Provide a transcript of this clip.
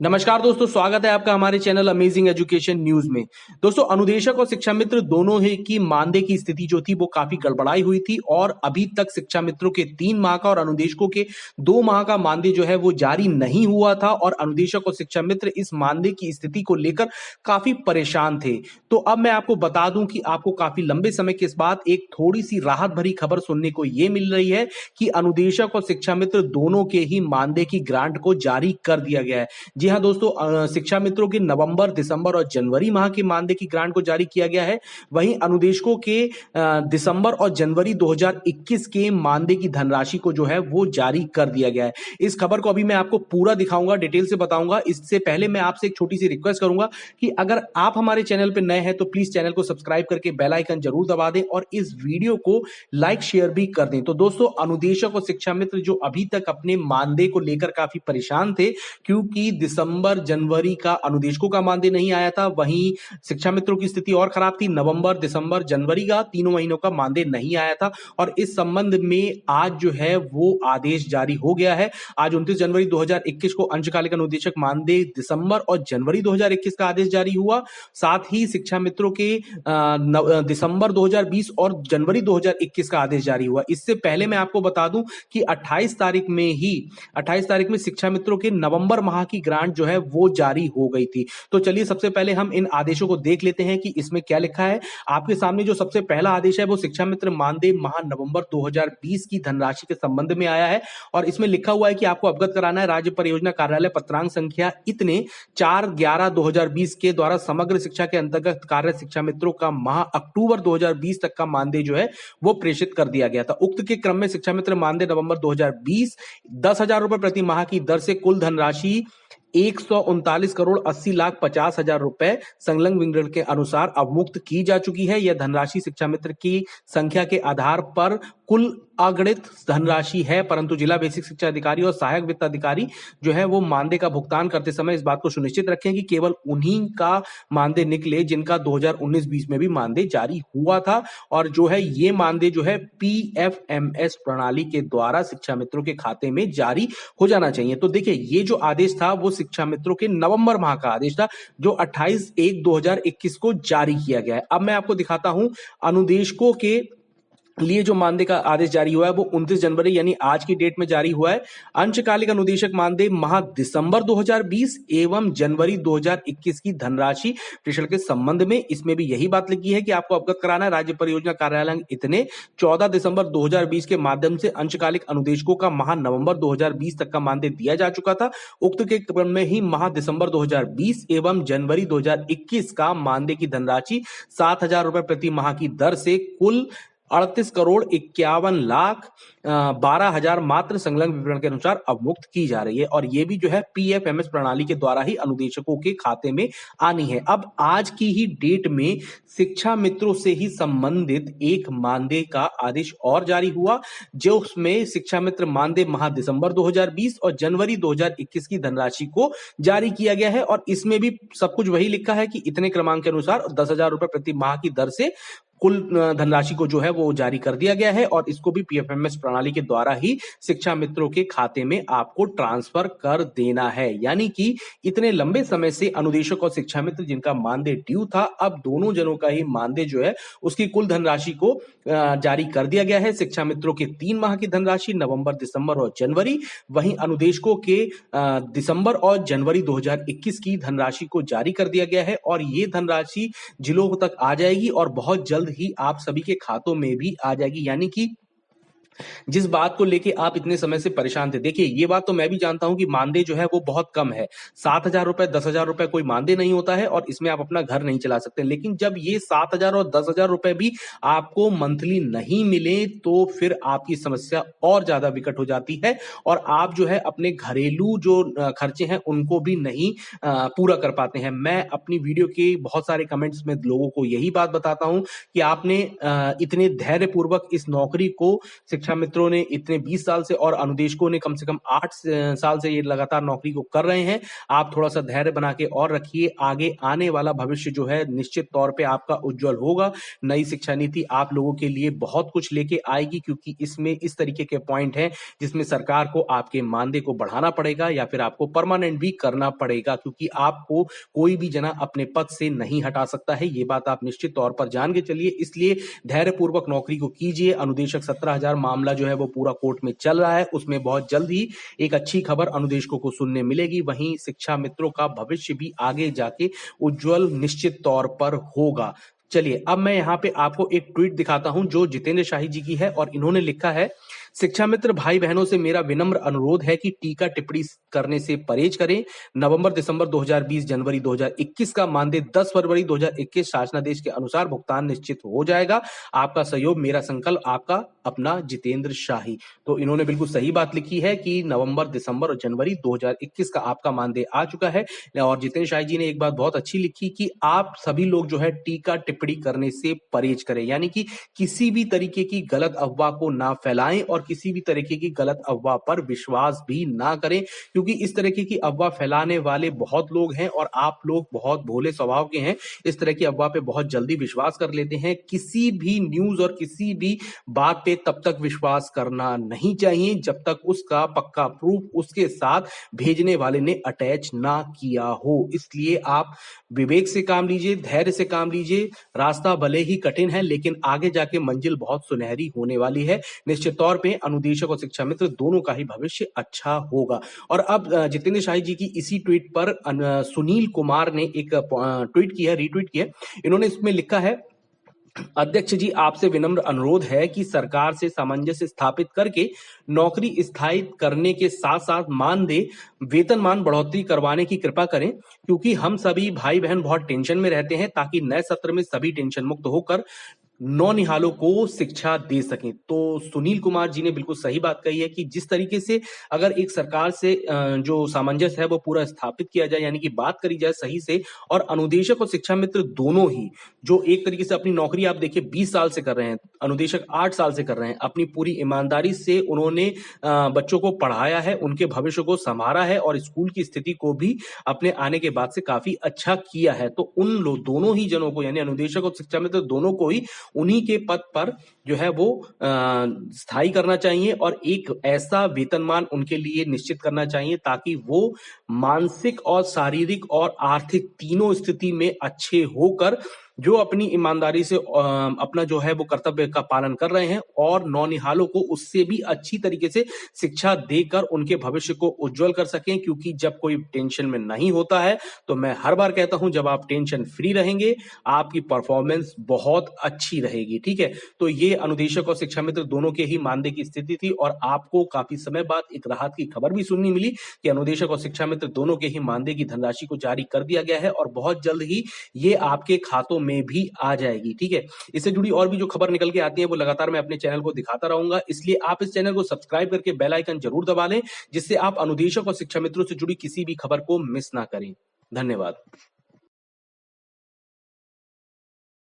नमस्कार दोस्तों, स्वागत है आपका हमारे चैनल अमेजिंग एजुकेशन न्यूज में। दोस्तों, अनुदेशक और शिक्षा मित्र दोनों ही की मानदेय की स्थिति जो थी वो काफी गड़बड़ाई हुई थी और अभी तक शिक्षा मित्रों के 3 माह का और अनुदेशकों के 2 माह का मानदेय जो है वो जारी नहीं हुआ था और अनुदेशक और शिक्षा मित्र इस मानदेय की स्थिति को लेकर काफी परेशान थे। तो अब मैं आपको बता दूं कि आपको काफी लंबे समय के बाद एक थोड़ी सी राहत भरी खबर सुनने को ये मिल रही है कि अनुदेशक और शिक्षा मित्र दोनों के ही मानदेय की ग्रांट को जारी कर दिया गया है। जी हाँ दोस्तों, शिक्षा मित्रों के नवंबर, दिसंबर और जनवरी माह के मानदेय की ग्रांट को जारी किया गया है। वहीं अनुदेशकों के दिसंबर और जनवरी 2021 के मानदेय की धनराशि को जो है वो जारी कर दिया गया है। इस खबर को अभी मैं आपको पूरा दिखाऊंगा, डिटेल से बताऊंगा। इससे पहले मैं आपसे एक छोटी सी रिक्वेस्ट करूंगा कि अगर आप हमारे चैनल पर नए हैं तो प्लीज चैनल को सब्सक्राइब करके बेल आइकन जरूर दबा दें और इस वीडियो को लाइक शेयर भी कर दें। तो दोस्तों, अनुदेशक और शिक्षा मित्र जो अभी तक अपने मानदेय को लेकर काफी परेशान थे, क्योंकि दिसंबर जनवरी का अनुदेशकों का मानदेय नहीं आया था, वहीं शिक्षा मित्रों की स्थिति और खराब थी। नवंबर, दिसंबर, जनवरी का तीनों महीनों का मानदेय नहीं आया था और इस संबंध में आज जो है वो आदेश जारी हो गया है। आज 29 जनवरी 2021 को अंशकालिक अनुदेशक मानदेय दिसंबर और जनवरी 2021 का आदेश जारी हुआ। साथ ही शिक्षा मित्रों के दिसंबर 2020 और जनवरी 2021 का आदेश जारी हुआ। इससे पहले मैं आपको बता दूं कि 28 तारीख में शिक्षा मित्रों के नवंबर माह की ग्रांट जो है वो जारी हो गई थी। तो चलिए सबसे पहले हम इन आदेशों को देख लेते हैं कि इसमें क्या लिखा है। आपके सामने जो सबसे पहला आदेश है वो शिक्षा मित्र मानदेय माह नवंबर 2020 की धनराशि के संबंध में आया है और इसमें लिखा हुआ है कि आपको अवगत कराना है, राज्य परियोजना कार्यालय पत्रांक संख्या इतने 4/11/2020 के द्वारा समग्र शिक्षा के अंतर्गत कार्यरत शिक्षा मित्रों का माह अक्टूबर 2020 तक का मानदेय जो है वो प्रेषित कर दिया गया था। उक्त के क्रम में शिक्षा मित्र मानदेय नवंबर 2020 10,000 रुपए प्रति माह की दर से कुल धनराशि 139,80,50,000 रुपए संलग्न विवरण के अनुसार अवमुक्त की जा चुकी है। यह धनराशि शिक्षा मित्र की संख्या के आधार पर कुल अगणित धनराशि है, परंतु जिला बेसिक शिक्षा अधिकारी और सहायक वित्त अधिकारी जो है वो मानदेय का भुगतान करते समय इस बात को सुनिश्चित रखें कि केवल उन्हीं का मानदेय निकले जिनका 2019-20 में भी मानदेय जारी हुआ था और जो है ये मानदेय जो है पीएफएमएस प्रणाली के द्वारा शिक्षा मित्रों के खाते में जारी हो जाना चाहिए। तो देखिए, ये जो आदेश था वो शिक्षा मित्रों के नवंबर माह का आदेश था जो 28/1/2021 को जारी किया गया है। अब मैं आपको दिखाता हूं अनुदेशकों के लिए जो मानदेय का आदेश जारी हुआ है वो 29 जनवरी यानी आज की डेट में जारी हुआ है। अंशकालिक अनुदेशक मानदेय माह दिसंबर 2020 एवं जनवरी 2021 की धनराशि प्रेषण के संबंध में इसमें भी यही बात लिखी है कि आपको अवगत कराना है, राज्य परियोजना कार्यालय इतने 14 दिसंबर 2020 के माध्यम से अंशकालिक अनुदेशकों का माह नवंबर 2020 तक का मानदेय दिया जा चुका था। उक्त के क्रम में ही माह दिसंबर 2020 एवं जनवरी 2021 का मानदेय की धनराशि 7,000 रुपए प्रति माह की दर से कुल 38,51,12,000 मात्र संलग्न विवरण के अनुसार अवमुक्त की जा रही है और ये भी जो है पीएफएमएस प्रणाली के द्वारा ही अनुदेशकों के खाते में आनी है। अब आज की ही डेट में शिक्षा मित्रों से ही संबंधित एक मानदेय का आदेश और जारी हुआ जो उसमें शिक्षा मित्र मानदेय माह दिसंबर 2020 और जनवरी 2021 की धनराशि को जारी किया गया है और इसमें भी सब कुछ वही लिखा है कि इतने क्रमांक के अनुसार 10,000 रुपए प्रति माह की दर से कुल धनराशि को जो है वो जारी कर दिया गया है और इसको भी पीएफएमएस प्रणाली के द्वारा ही शिक्षा मित्रों के खाते में आपको ट्रांसफर कर देना है। यानी कि इतने लंबे समय से अनुदेशक और शिक्षा मित्र जिनका मानदेय ड्यू था, अब दोनों जनों का ही मानदेय जो है उसकी कुल धनराशि को जारी कर दिया गया है। शिक्षा मित्रों के 3 माह की धनराशि नवंबर, दिसंबर और जनवरी, वहीं अनुदेशकों के दिसंबर और जनवरी 2021 की धनराशि को जारी कर दिया गया है और ये धनराशि जिलों तक आ जाएगी और बहुत जल्द ही आप सभी के खातों में भी आ जाएगी। यानी कि जिस बात को लेके आप इतने समय से परेशान थे, देखिए ये बात तो मैं भी जानता हूं कि मानदेय जो है वो बहुत कम है। 7,000 रुपए, 10,000 रुपए कोई मानदेय नहीं होता है और इसमें आप अपना घर नहीं चला सकते। लेकिन जब ये 7,000 और 10,000 रुपए भी आपको मंथली नहीं मिले तो फिर आपकी समस्या और ज्यादा विकट हो जाती है और आप जो है अपने घरेलू जो खर्चे हैं उनको भी नहीं पूरा कर पाते हैं। मैं अपनी वीडियो के बहुत सारे कमेंट्स में लोगों को यही बात बताता हूं कि आपने इतने धैर्य पूर्वक इस नौकरी को शिक्षा शिक्षा मित्रों ने इतने 20 साल से और अनुदेशकों ने कम से कम 8 साल से ये लगातार नौकरी को कर रहे हैं। आप थोड़ा-सा धैर्य बना के और रखिए, आगे आने वाला भविष्य जो है निश्चित तौर पे आपका उज्ज्वल होगा। नई शिक्षा नीति आप लोगों के लिए बहुत कुछ लेके आएगी, क्योंकि इसमें इस तरीके के पॉइंट हैं जिसमें सरकार को आपके मानदेय को बढ़ाना पड़ेगा या फिर आपको परमानेंट भी करना पड़ेगा, क्योंकि आपको कोई भी जना अपने पद से नहीं हटा सकता है। ये बात आप निश्चित तौर पर जान के चलिए, इसलिए धैर्यपूर्वक नौकरी को कीजिए। अनुदेशक 17,000 मामला जो है वो पूरा कोर्ट में चल रहा है, उसमें बहुत जल्द ही एक अच्छी खबर अनुदेशकों को सुनने मिलेगी। वहीं शिक्षा मित्रों का भविष्य भी आगे जाके उज्जवल निश्चित तौर पर होगा। चलिए, अब मैं यहाँ पे आपको एक ट्वीट दिखाता हूं जो जितेंद्र शाही जी की है, और इन्होंने लिखा है, शिक्षा मित्र भाई बहनों से मेरा विनम्र अनुरोध है कि टीका टिप्पणी करने से परहेज करें। नवंबर दिसंबर 2020 जनवरी 2021 का मानदेय 10 फरवरी 2021 शासनादेश के अनुसार भुगतान निश्चित हो जाएगा। आपका सहयोग मेरा संकल्प, आपका अपना जितेंद्र शाही। तो इन्होंने बिल्कुल सही बात लिखी है कि नवंबर दिसंबर और जनवरी 2021 का आपका मानदेय आ चुका है। और जितेंद्र शाही जी ने एक बात बहुत अच्छी लिखी कि आप सभी लोग जो है टीका टिप्पणी करने से परहेज करें, यानी कि किसी भी तरीके की गलत अफवाह को ना फैलाएं और किसी भी तरीके की गलत अफवाह पर विश्वास भी ना करें, क्योंकि इस तरीके की अफवाह फैलाने वाले बहुत लोग हैं और आप लोग बहुत भोले स्वभाव के हैं। इस तरह की अफवाह पे बहुत जल्दी विश्वास कर लेते हैं। किसी भी न्यूज और किसी भी बात पे तब तक विश्वास करना नहीं चाहिए जब तक उसका पक्का प्रूफ उसके साथ भेजने वाले ने अटैच ना किया हो। इसलिए आप विवेक से काम लीजिए, धैर्य से काम लीजिए। रास्ता भले ही कठिन है, लेकिन आगे जाके मंजिल बहुत सुनहरी होने वाली है। निश्चित तौर पे अनुदेशक और शिक्षा मित्र दोनों का ही भविष्य अच्छा होगा। और अब जितेंद्र शाही जी की इसी ट्वीट पर सुनील कुमार ने एक ट्वीट किया, रीट्वीट किया। इन्होंने इसमें लिखा है, अध्यक्ष जी, आपसे विनम्र अनुरोध है कि सरकार से सामंजस्य स्थापित करके नौकरी स्थायित करने के साथ साथ मानदेय वेतनमान बढ़ोतरी करवाने की कृपा करें, क्योंकि हम सभी भाई बहन बहुत टेंशन में रहते हैं, ताकि नए सत्र में सभी टेंशन मुक्त होकर नौनिहालों को शिक्षा दे सकें। तो सुनील कुमार जी ने बिल्कुल सही बात कही है कि जिस तरीके से अगर एक सरकार से जो सामंजस्य है वो पूरा स्थापित किया जाए, यानी कि बात करी जाए सही से, और अनुदेशक और शिक्षा मित्र दोनों ही जो एक तरीके से अपनी नौकरी आप देखिए 20 साल से कर रहे हैं, अनुदेशक 8 साल से कर रहे हैं, अपनी पूरी ईमानदारी से उन्होंने बच्चों को पढ़ाया है, उनके भविष्य को संवारा है और स्कूल की स्थिति को भी अपने आने के बाद से काफी अच्छा किया है। तो उन दोनों ही जनों को, यानी अनुदेशक और शिक्षा मित्र दोनों को ही उन्हीं के पद पर जो है वो स्थायी करना चाहिए और एक ऐसा वेतनमान उनके लिए निश्चित करना चाहिए ताकि वो मानसिक और शारीरिक और आर्थिक तीनों स्थिति में अच्छे होकर जो अपनी ईमानदारी से अपना जो है वो कर्तव्य का पालन कर रहे हैं और नौनिहालों को उससे भी अच्छी तरीके से शिक्षा देकर उनके भविष्य को उज्जवल कर सकें। क्योंकि जब कोई टेंशन में नहीं होता है, तो मैं हर बार कहता हूं, जब आप टेंशन फ्री रहेंगे आपकी परफॉर्मेंस बहुत अच्छी रहेगी। ठीक है, तो ये अनुदेशक और शिक्षा मित्र दोनों के ही मानदेय की स्थिति थी और आपको काफी समय बाद एक राहत की खबर भी सुननी मिली कि अनुदेशक और शिक्षा मित्र दोनों के ही मानदेय की धनराशि को जारी कर दिया गया है और बहुत जल्द ही ये आपके खातों में भी आ जाएगी। ठीक है, इससे जुड़ी और भी जो खबर निकल के आती है वो लगातार मैं अपने चैनल को दिखाता रहूंगा, इसलिए आप इस चैनल को सब्सक्राइब करके बेल आइकन जरूर दबा लें, जिससे आप अनुदेशक और शिक्षा मित्रों से जुड़ी किसी भी खबर को मिस ना करें। धन्यवाद।